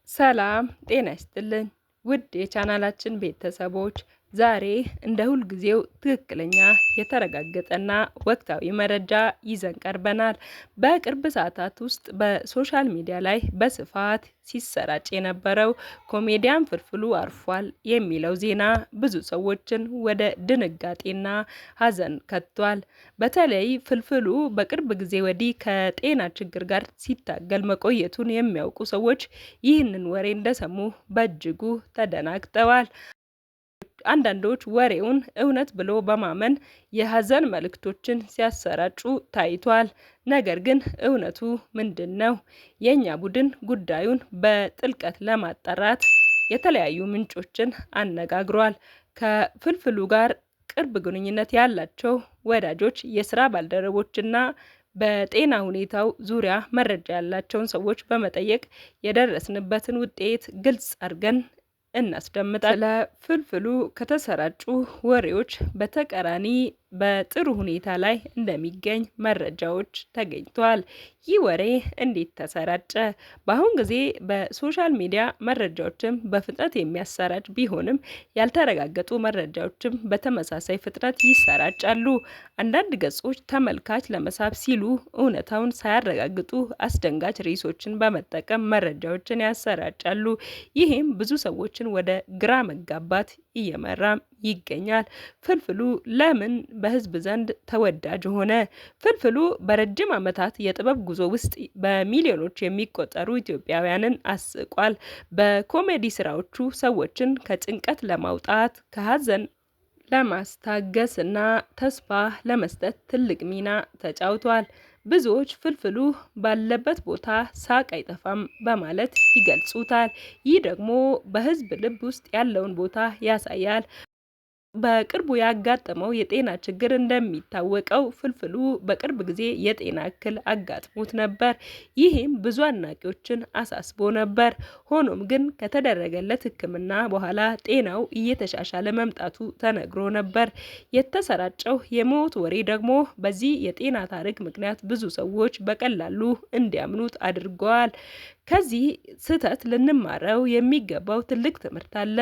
ሰላም ጤና ይስጥልን ውድ የቻናላችን ቤተሰቦች ዛሬ እንደ ሁልጊዜው ትክክለኛ የተረጋገጠና ወቅታዊ መረጃ ይዘን ቀርበናል። በቅርብ ሰዓታት ውስጥ በሶሻል ሚዲያ ላይ በስፋት ሲሰራጭ የነበረው ኮሜዲያን ፍልፍሉ አርፏል የሚለው ዜና ብዙ ሰዎችን ወደ ድንጋጤና ሀዘን ከቷል። በተለይ ፍልፍሉ በቅርብ ጊዜ ወዲህ ከጤና ችግር ጋር ሲታገል መቆየቱን የሚያውቁ ሰዎች ይህንን ወሬ እንደሰሙ በእጅጉ ተደናግጠዋል። አንዳንዶች ወሬውን እውነት ብሎ በማመን የሀዘን መልእክቶችን ሲያሰራጩ ታይቷል። ነገር ግን እውነቱ ምንድን ነው? የኛ ቡድን ጉዳዩን በጥልቀት ለማጣራት የተለያዩ ምንጮችን አነጋግሯል። ከፍልፍሉ ጋር ቅርብ ግንኙነት ያላቸው ወዳጆች፣ የስራ ባልደረቦችና በጤና ሁኔታው ዙሪያ መረጃ ያላቸውን ሰዎች በመጠየቅ የደረስንበትን ውጤት ግልጽ አድርገን እናስደምጣለን። ለፍልፍሉ ከተሰራጩ ወሬዎች በተቃራኒ በጥሩ ሁኔታ ላይ እንደሚገኝ መረጃዎች ተገኝተዋል። ይህ ወሬ እንዴት ተሰራጨ? በአሁን ጊዜ በሶሻል ሚዲያ መረጃዎችም በፍጥነት የሚያሰራጭ ቢሆንም ያልተረጋገጡ መረጃዎችም በተመሳሳይ ፍጥነት ይሰራጫሉ። አንዳንድ ገጾች ተመልካች ለመሳብ ሲሉ እውነታውን ሳያረጋግጡ አስደንጋጭ ርዕሶችን በመጠቀም መረጃዎችን ያሰራጫሉ። ይህም ብዙ ሰዎችን ወደ ግራ መጋባት እየመራም ይገኛል። ፍልፍሉ ለምን በህዝብ ዘንድ ተወዳጅ ሆነ? ፍልፍሉ በረጅም ዓመታት የጥበብ ጉዞ ውስጥ በሚሊዮኖች የሚቆጠሩ ኢትዮጵያውያንን አስቋል። በኮሜዲ ስራዎቹ ሰዎችን ከጭንቀት ለማውጣት፣ ከሀዘን ለማስታገስ እና ተስፋ ለመስጠት ትልቅ ሚና ተጫውቷል። ብዙዎች ፍልፍሉ ባለበት ቦታ ሳቅ አይጠፋም በማለት ይገልጹታል። ይህ ደግሞ በህዝብ ልብ ውስጥ ያለውን ቦታ ያሳያል። በቅርቡ ያጋጠመው የጤና ችግር እንደሚታወቀው ፍልፍሉ በቅርብ ጊዜ የጤና እክል አጋጥሞት ነበር። ይህም ብዙ አድናቂዎችን አሳስቦ ነበር። ሆኖም ግን ከተደረገለት ሕክምና በኋላ ጤናው እየተሻሻለ መምጣቱ ተነግሮ ነበር። የተሰራጨው የሞት ወሬ ደግሞ በዚህ የጤና ታሪክ ምክንያት ብዙ ሰዎች በቀላሉ እንዲያምኑት አድርገዋል። ከዚህ ስህተት ልንማረው የሚገባው ትልቅ ትምህርት አለ።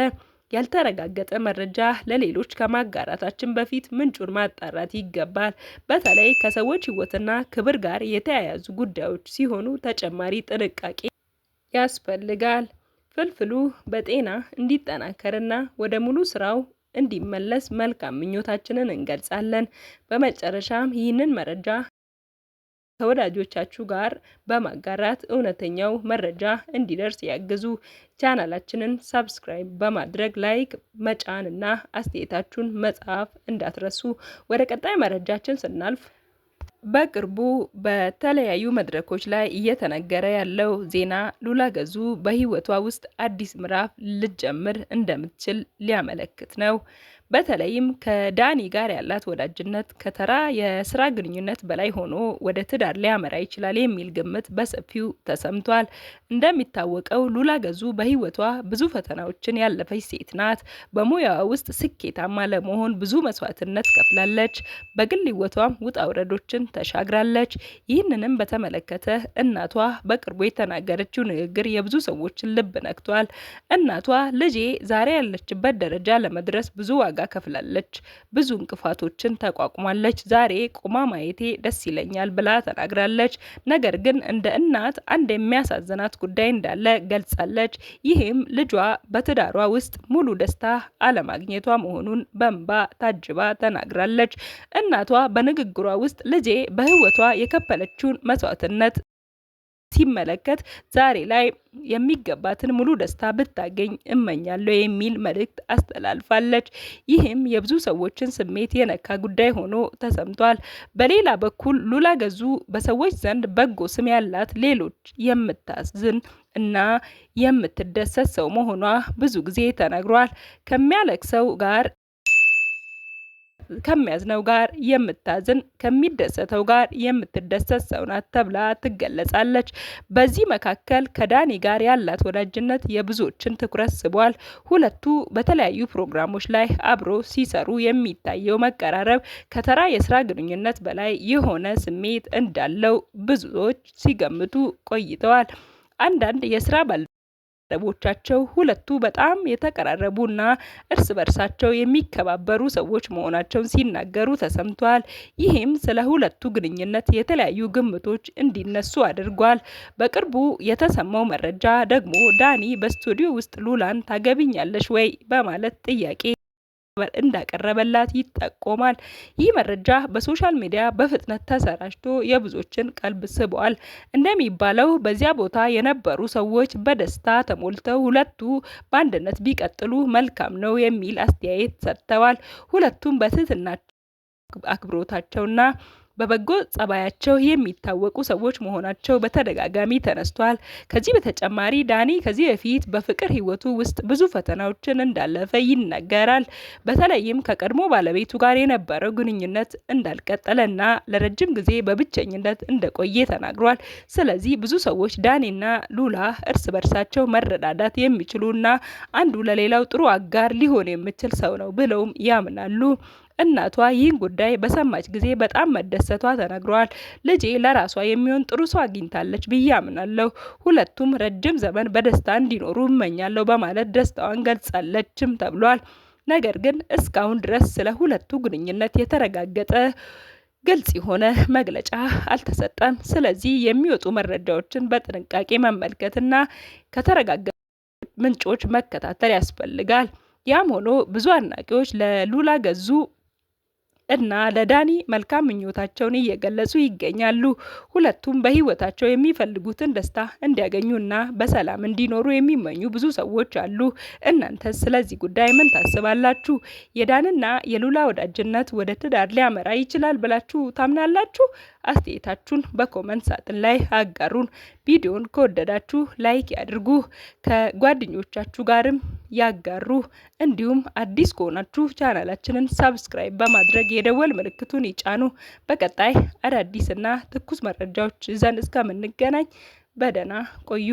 ያልተረጋገጠ መረጃ ለሌሎች ከማጋራታችን በፊት ምንጩን ማጣራት ይገባል። በተለይ ከሰዎች ሕይወትና ክብር ጋር የተያያዙ ጉዳዮች ሲሆኑ ተጨማሪ ጥንቃቄ ያስፈልጋል። ፍልፍሉ በጤና እንዲጠናከርና ወደ ሙሉ ስራው እንዲመለስ መልካም ምኞታችንን እንገልጻለን። በመጨረሻም ይህንን መረጃ ከወዳጆቻችሁ ጋር በማጋራት እውነተኛው መረጃ እንዲደርስ ያግዙ። ቻናላችንን ሰብስክራይብ በማድረግ ላይክ መጫን እና አስተያየታችሁን መጻፍ እንዳትረሱ። ወደ ቀጣይ መረጃችን ስናልፍ በቅርቡ በተለያዩ መድረኮች ላይ እየተነገረ ያለው ዜና ሉላ ገዙ በህይወቷ ውስጥ አዲስ ምዕራፍ ልትጀምር እንደምትችል ሊያመለክት ነው። በተለይም ከዳኒ ጋር ያላት ወዳጅነት ከተራ የስራ ግንኙነት በላይ ሆኖ ወደ ትዳር ሊያመራ ይችላል የሚል ግምት በሰፊው ተሰምቷል። እንደሚታወቀው ሉላ ገዙ በህይወቷ ብዙ ፈተናዎችን ያለፈች ሴት ናት። በሙያዋ ውስጥ ስኬታማ ለመሆን ብዙ መስዋዕትነት ከፍላለች። በግል ህይወቷም ውጣ ውረዶችን ተሻግራለች። ይህንንም በተመለከተ እናቷ በቅርቡ የተናገረችው ንግግር የብዙ ሰዎችን ልብ ነክቷል። እናቷ ልጄ ዛሬ ያለችበት ደረጃ ለመድረስ ብዙ ዋጋ ከፍላለች፣ ብዙ እንቅፋቶችን ተቋቁማለች። ዛሬ ቆማ ማየቴ ደስ ይለኛል ብላ ተናግራለች። ነገር ግን እንደ እናት አንድ የሚያሳዝናት ጉዳይ እንዳለ ገልጻለች። ይህም ልጇ በትዳሯ ውስጥ ሙሉ ደስታ አለማግኘቷ መሆኑን በእንባ ታጅባ ተናግራለች። እናቷ በንግግሯ ውስጥ ልጄ በህይወቷ የከፈለችውን መስዋዕትነት ሲመለከት ዛሬ ላይ የሚገባትን ሙሉ ደስታ ብታገኝ እመኛለሁ የሚል መልእክት አስተላልፋለች። ይህም የብዙ ሰዎችን ስሜት የነካ ጉዳይ ሆኖ ተሰምቷል። በሌላ በኩል ሉላ ገዙ በሰዎች ዘንድ በጎ ስም ያላት፣ ሌሎች የምታዝን እና የምትደሰት ሰው መሆኗ ብዙ ጊዜ ተነግሯል። ከሚያዝነው ጋር የምታዝን፣ ከሚደሰተው ጋር የምትደሰት ሰው ናት ተብላ ትገለጻለች። በዚህ መካከል ከዳኒ ጋር ያላት ወዳጅነት የብዙዎችን ትኩረት ስቧል። ሁለቱ በተለያዩ ፕሮግራሞች ላይ አብሮ ሲሰሩ የሚታየው መቀራረብ ከተራ የስራ ግንኙነት በላይ የሆነ ስሜት እንዳለው ብዙዎች ሲገምቱ ቆይተዋል። አንዳንድ የስራ ባልደረቦቻቸው ሁለቱ በጣም የተቀራረቡና እርስ በርሳቸው የሚከባበሩ ሰዎች መሆናቸውን ሲናገሩ ተሰምቷል። ይህም ስለ ሁለቱ ግንኙነት የተለያዩ ግምቶች እንዲነሱ አድርጓል። በቅርቡ የተሰማው መረጃ ደግሞ ዳኒ በስቱዲዮ ውስጥ ሉላን ታገቢኛለሽ ወይ በማለት ጥያቄ እንዳቀረበላት ይጠቆማል። ይህ መረጃ በሶሻል ሚዲያ በፍጥነት ተሰራጭቶ የብዙዎችን ቀልብ ስቧል። እንደሚባለው በዚያ ቦታ የነበሩ ሰዎች በደስታ ተሞልተው ሁለቱ በአንድነት ቢቀጥሉ መልካም ነው የሚል አስተያየት ሰጥተዋል። ሁለቱም በትህትናቸው አክብሮታቸውና በበጎ ጸባያቸው የሚታወቁ ሰዎች መሆናቸው በተደጋጋሚ ተነስቷል። ከዚህ በተጨማሪ ዳኒ ከዚህ በፊት በፍቅር ሕይወቱ ውስጥ ብዙ ፈተናዎችን እንዳለፈ ይነገራል። በተለይም ከቀድሞ ባለቤቱ ጋር የነበረው ግንኙነት እንዳልቀጠለና ለረጅም ጊዜ በብቸኝነት እንደቆየ ተናግሯል። ስለዚህ ብዙ ሰዎች ዳኒና ሉላ እርስ በርሳቸው መረዳዳት የሚችሉና አንዱ ለሌላው ጥሩ አጋር ሊሆን የሚችል ሰው ነው ብለውም ያምናሉ። እናቷ ይህን ጉዳይ በሰማች ጊዜ በጣም መደሰቷ ተነግሯል። ልጄ ለራሷ የሚሆን ጥሩ ሰው አግኝታለች ብዬ አምናለሁ። ሁለቱም ረጅም ዘመን በደስታ እንዲኖሩ እመኛለሁ በማለት ደስታዋን ገልጻለችም ተብሏል። ነገር ግን እስካሁን ድረስ ስለ ሁለቱ ግንኙነት የተረጋገጠ ግልጽ የሆነ መግለጫ አልተሰጠም። ስለዚህ የሚወጡ መረጃዎችን በጥንቃቄ መመልከትና ከተረጋገጡ ምንጮች መከታተል ያስፈልጋል። ያም ሆኖ ብዙ አድናቂዎች ለሉላ ገዙ እና ለዳኒ መልካም ምኞታቸውን እየገለጹ ይገኛሉ። ሁለቱም በህይወታቸው የሚፈልጉትን ደስታ እንዲያገኙና በሰላም እንዲኖሩ የሚመኙ ብዙ ሰዎች አሉ። እናንተስ ስለዚህ ጉዳይ ምን ታስባላችሁ? የዳንና የሉላ ወዳጅነት ወደ ትዳር ሊያመራ ይችላል ብላችሁ ታምናላችሁ? አስተያየታችሁን በኮመንት ሳጥን ላይ አጋሩን። ቪዲዮን ከወደዳችሁ ላይክ ያድርጉ፣ ከጓደኞቻችሁ ጋርም ያጋሩ። እንዲሁም አዲስ ከሆናችሁ ቻናላችንን ሰብስክራይብ በማድረግ የደወል ምልክቱን ይጫኑ። በቀጣይ አዳዲስና ትኩስ መረጃዎች ይዘን እስከምንገናኝ በደህና ቆዩ።